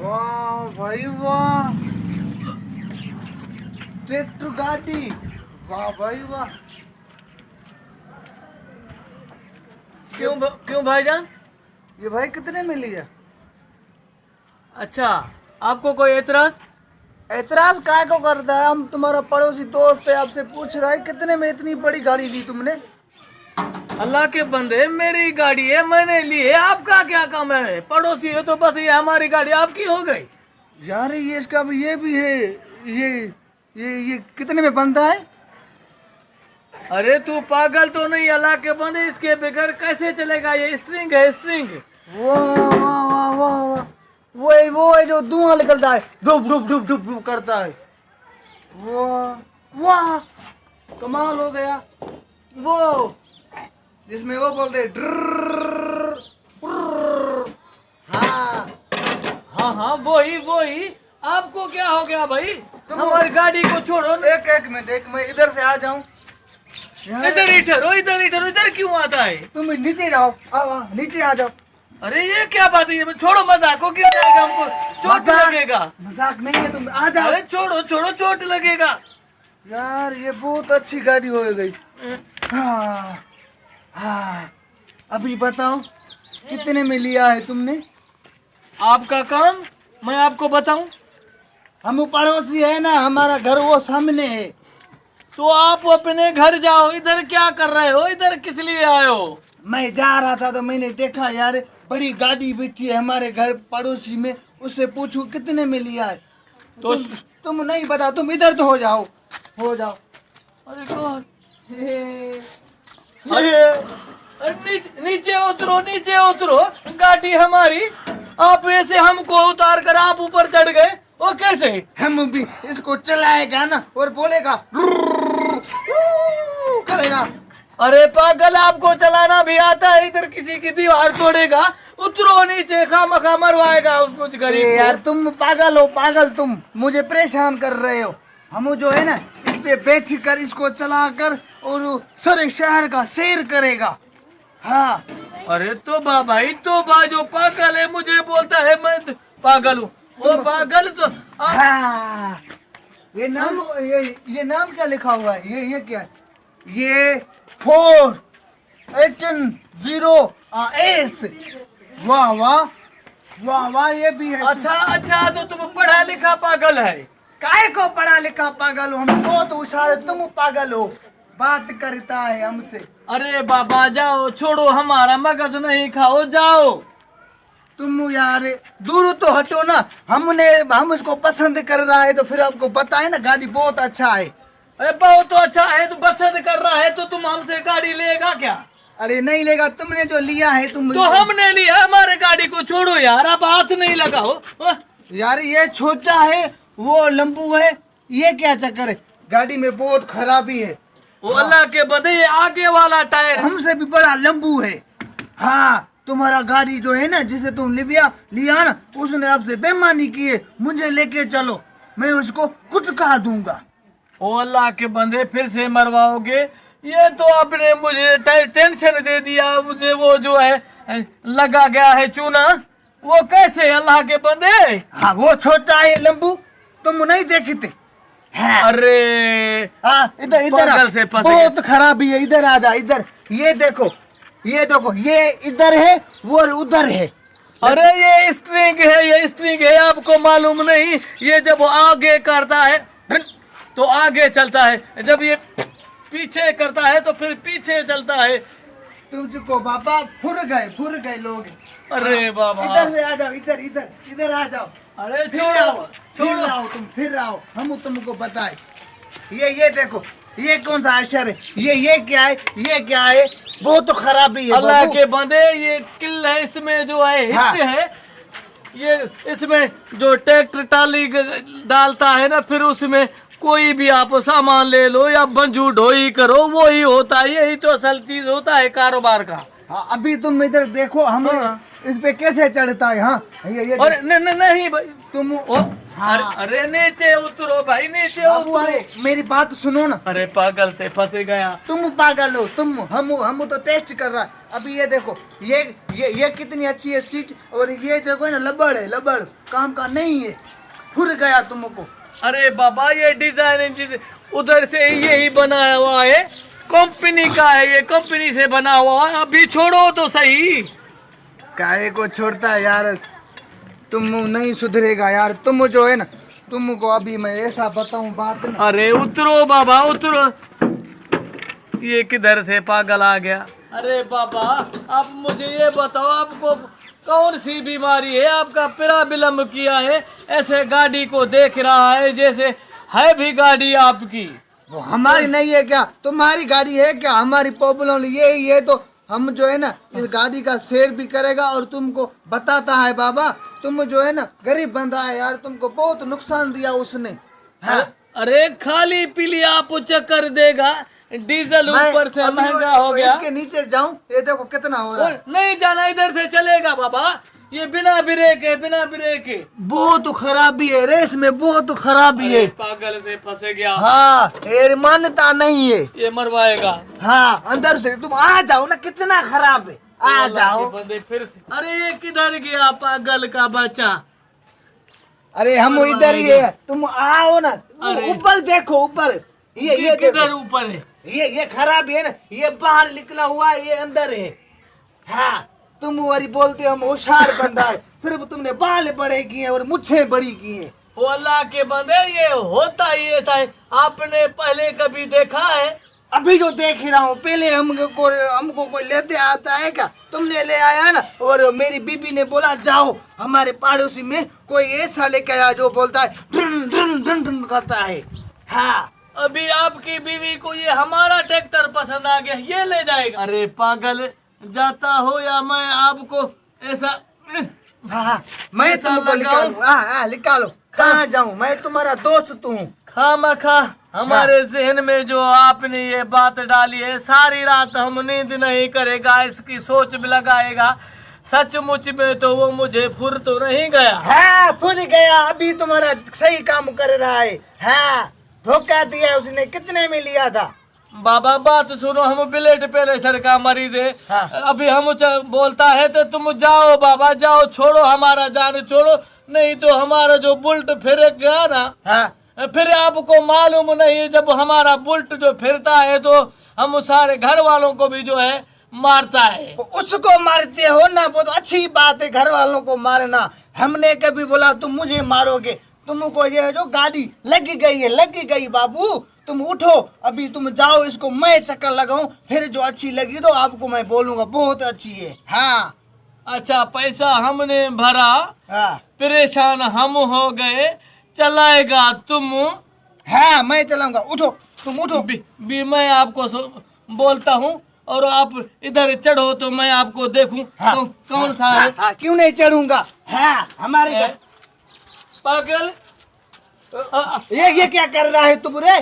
वाह भाई वाह, ट्रैक्टर गाड़ी, वाह भाई वाह। क्यों भाईजान? ये भाई कितने में लिया? अच्छा, आपको कोई एतराज? एतराज काय को करता है? हम तुम्हारा पड़ोसी दोस्त है, आपसे पूछ रहा है कितने में इतनी बड़ी गाड़ी ली तुमने? अल्लाह के बंदे, मेरी गाड़ी है, मैंने ली है, आपका क्या काम है? पड़ोसी है तो बस ये हमारी गाड़ी आपकी हो गई। यार ये इसका ये भी है, ये कितने में बनता है? अरे तू पागल तो नहीं? अल्लाह के बंदे, इसके बगैर कैसे चलेगा? ये स्ट्रिंग है, स्ट्रिंग। वाह वाह वाह वाह वाह, वो है जो धुआं निकलता है, डुब डुब डुब डुब डुब करता है। वाह वाह, कमाल हो गया। वो जिसमें वो बोलते हैं ड्रररर, पुर्ररर। हाँ हाँ, वही। आपको क्या हो गया भाई? हमारी गाड़ी को छोड़ो। एक मिनट इधर से आ जाऊं। इधर ही ठहरो, इधर क्यों आता है? तुम नीचे जाओ, आओ नीचे आ जाओ। अरे ये क्या बात है? ये छोड़ो, मजाक को गिर जाएगा, हमको चोट लगेगा। मजाक नहीं है, तुम आ जाओ। अरे छोड़ो, चोट लगेगा। यार ये बहुत अच्छी गाड़ी हो गई। हाँ हाँ, अभी बताओ कितने में लिया है तुमने? आपका काम मैं आपको बताऊं? हम पड़ोसी है ना, हमारा घर वो सामने है। तो आप अपने घर जाओ, इधर क्या कर रहे हो? इधर किस लिए आए हो? मैं जा रहा था तो मैंने देखा यार बड़ी गाड़ी बैठी है हमारे घर पड़ोसी में, उससे पूछूं कितने में लिया है। तो तुम नहीं बता, तुम इधर तो हो जाओ। अरे कौन? ये नीचे उतरो, गाड़ी हमारी। आप ऐसे हमको उतार कर आप ऊपर चढ़ गए, वो कैसे? हम भी इसको चलाएगा ना और बोलेगा करेगा। अरे पागल, आपको चलाना भी आता है? इधर किसी की दीवार तोड़ेगा। उतरो नीचे, खामखा मरवाएगा कुछ गरीब को। यार तुम पागल हो, पागल, तुम मुझे परेशान कर रहे हो। हम जो है ना इस पे बैठ कर इसको चला कर और सारे शहर का सैर करेगा। हाँ अरे तो भाई, तो जो पागल है मुझे बोलता है मैं पागल हूँ। वो पागल तो हाँ, ये नाम क्या लिखा हुआ है? ये क्या है? ये 480S। वाह वाह वाह वाह, ये भी है। अच्छा, तो तुम पढ़ा लिखा पागल है? काय को पढ़ा लिखा पागल हो? हम बहुत होशियार है, तुम पागल हो। बात करता है हमसे। अरे बाबा जाओ, छोड़ो, हमारा मगज नहीं खाओ, जाओ। तुम यार दूर तो हटो ना। हम उसको पसंद कर रहा है तो फिर आपको पता है ना गाड़ी बहुत अच्छा है। अरे बहुत तो अच्छा है, तो पसंद कर रहा है तो तुम हमसे गाड़ी लेगा क्या? अरे नहीं लेगा, तुमने जो लिया है तुम। तो हमने लिया, हमारे गाड़ी को छोड़ो यार, आप हाथ नहीं लगाओ। यार ये छोटा है, वो लंबू है, ये क्या चक्कर है? गाड़ी में बहुत खराबी है। वो अल्लाह के बंदे, ये आगे वाला टायर हमसे भी बड़ा लंबू है। हाँ, तुम्हारा गाड़ी जो है ना जिसे तुम लिया ना, उसने आपसे बेईमानी की है। मुझे लेके चलो, मैं उसको कुछ कहा दूंगा। ओ अल्लाह के बंदे, फिर से मरवाओगे? ये तो आपने मुझे टेंशन दे दिया। मुझे वो जो है लगा गया है चूना, वो कैसे? अल्लाह के बंदे, हाँ वो छोटा है लंबू, तुम नहीं देखते? हाँ। अरे हाँ, इधर पागल से फंस गए। बहुत खराबी है, इधर आ जा। इधर ये देखो, ये इधर है, वो उधर है। अरे ये स्ट्रिंग है, आपको मालूम नहीं? ये जब वो आगे करता है तो आगे चलता है, जब ये पीछे करता है तो फिर पीछे चलता है। तुमको बाबा फुर गए लोग। अरे बाबा, इधर से आ जाओ, इधर आ जाओ। अरे फिर छोड़ो। आओ, तुम फिर आओ, हम तुमको बताए। ये देखो, ये कौन सा अक्षर है? ये क्या है? बहुत तो खराबी है अल्लाह बाबू। के बंदे, ये किल है, इसमें जो है हिस्से है, ये इसमें जो ट्रैक्टर टाली डालता है ना, फिर उसमें कोई भी आप सामान ले लो या बंजू ढोई करो, वो ही होता है। यही तो असल चीज होता है कारोबार का। हाँ, अभी तुम इधर देखो, हम इस पे कैसे चढ़ता है। हाँ ये और नहीं भाई, तुम हाँ। अरे नीचे उतरो भाई, नीचे बाबू, उतरो। अरे मेरी बात सुनो ना। अरे पागल से फंस गया। तुम पागल हो, हम तो टेस्ट कर रहा है। अभी ये देखो, ये कितनी अच्छी है सीट, और ये देखो ना लबड़ है, लबड़ काम का नहीं है, फुर गया तुमको। अरे बाबा ये डिजाइन उधर से यही बनाया हुआ है, कंपनी का है ये, कंपनी से बना हुआ है। अभी छोड़ो तो सही। काहे को छोड़ता है यार, तुम नहीं सुधरेगा यार, तुम जो है ना, तुमको अभी मैं ऐसा बताऊं बात ना। अरे उतरो बाबा उतरो, ये किधर से पागल आ गया। अरे बाबा आप मुझे ये बताओ, आपको कौन सी बीमारी है? आपका पैरा विलम्ब किया है, ऐसे गाड़ी को देख रहा है जैसे है भी गाड़ी आपकी। वो हमारी नहीं है क्या? तुम्हारी गाड़ी है क्या? हमारी प्रॉब्लम ये तो हम जो है ना इस गाड़ी का शेयर भी करेगा और तुमको बताता है बाबा, तुम जो है ना गरीब बंदा है यार, तुमको बहुत नुकसान दिया उसने। हाँ? अरे खाली पीली आप चक्कर देगा, डीजल ऊपर से महंगा हो गया। इसके नीचे जाऊं, ये देखो कितना हो रहा है। नहीं जाना, इधर से चलेगा बाबा, ये बिना ब्रेक है, बिना ब्रेक है। बहुत खराबी है, रेस में बहुत खराबी है। पागल से फंसे गया। हाँ ये मान्यता नहीं है, ये मरवाएगा। हाँ अंदर से तुम आ जाओ ना, कितना खराब है, आ जाओ। बंदे फिर से, अरे ये किधर गया पागल का बच्चा? अरे हम इधर ही है, तुम आओ ना, ऊपर देखो, ऊपर ये किधर ऊपर है? ये खराब है ना, ये बाहर निकला हुआ है, ये अंदर है। हाँ तुम वही बोलते हो हम होशियार बंदा है, सिर्फ तुमने बाल बड़े किए और मुझे बड़ी की है। वो अल्लाह के बंदे, ये होता ही ऐसा है। आपने पहले कभी देखा है? अभी जो देख रहा हूँ, पहले हमको कोई लेते आता है क्या? तुमने ले आया ना, और मेरी बीबी ने बोला जाओ हमारे पड़ोसी में कोई ऐसा लेके आया जो बोलता है ढन ढन ढन ढन करता है। हाँ अभी आपकी बीवी को ये हमारा ट्रैक्टर पसंद आ गया, ये ले जाएगा। अरे पागल, जाता हो या मैं आपको ऐसा हाँ मैं तुमको निकालूं। हाँ निकालो, कहाँ जाऊँ मैं? तुम्हारा दोस्त हूँ। खामखा हमारे जहन में जो आपने ये बात डाली है, सारी रात हम नींद नहीं करेगा, इसकी सोच भी लगाएगा। सचमुच में तो वो मुझे फुर तो नहीं गया। हाँ फुर गया, अभी तुम्हारा सही काम कर रहा है। हाँ धोखा दिया उसने, कितने में लिया था? बाबा बात सुनो, हम ब्लड प्रेशर का मरीज है। हाँ। अभी हम बोलता है तो तुम जाओ बाबा जाओ, छोड़ो हमारा जान छोड़ो, नहीं तो हमारा जो बुल्ट फिर गया ना। हाँ फिर आपको मालूम नहीं है, जब हमारा बुल्ट जो फिरता है तो हम सारे घर वालों को भी जो है मारता है। उसको मारते हो ना, वो तो अच्छी बात है, घर वालों को मारना। हमने कभी बोला तुम मुझे मारोगे? तुमको ये जो गाड़ी लगी गई है, लगी गई बाबू, तुम उठो अभी, तुम जाओ, इसको मैं चक्कर लगाऊं, फिर जो अच्छी लगी तो आपको मैं बोलूंगा बहुत अच्छी है। हाँ अच्छा पैसा हमने भरा, हाँ परेशान हम हो गए, चलाएगा तुम? हाँ मैं चलाऊंगा, उठो तुम उठो। भी मैं आपको बोलता हूँ, और आप इधर चढ़ो तो मैं आपको देखूं। हाँ, कौन सा है? हाँ, क्यों नहीं चढ़ूंगा? हाँ हमारे पागल, ये क्या कर रहा है तुम रे?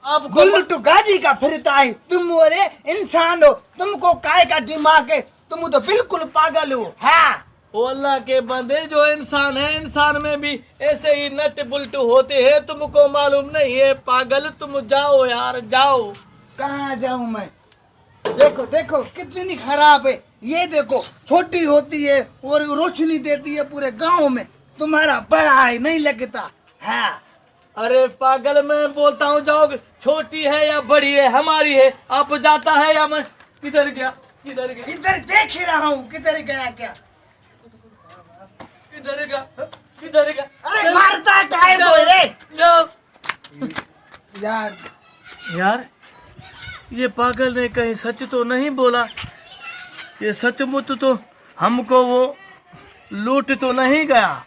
आपको बुल्ट गाड़ी का फिरता है, तुम अरे इंसान हो, तुमको काय का दिमाग है? तुम तो बिल्कुल पागल हो। हाँ अल्लाह के बंदे, जो इंसान है, इंसान में भी ऐसे ही नट बुल्ट होते हैं, तुमको मालूम नहीं है पागल। तुम जाओ यार जाओ। कहाँ जाऊं मैं? देखो देखो कितनी खराब है, ये देखो छोटी होती है और रोशनी देती है पूरे गांव में, तुम्हारा बड़ा है नहीं लगता। हाँ अरे पागल, मैं बोलता हूँ जाओ, छोटी है या बड़ी है हमारी है, आप जाता है या मैं? किधर गया, किधर गया? इधर देख ही रहा हूँ, किधर गया क्या? किधर गया, किधर गया? अरे मारता काहे को रे? जाओ यार यार, ये पागल ने कहीं सच तो नहीं बोला? ये सचमुच तो हमको वो लूट तो नहीं गया?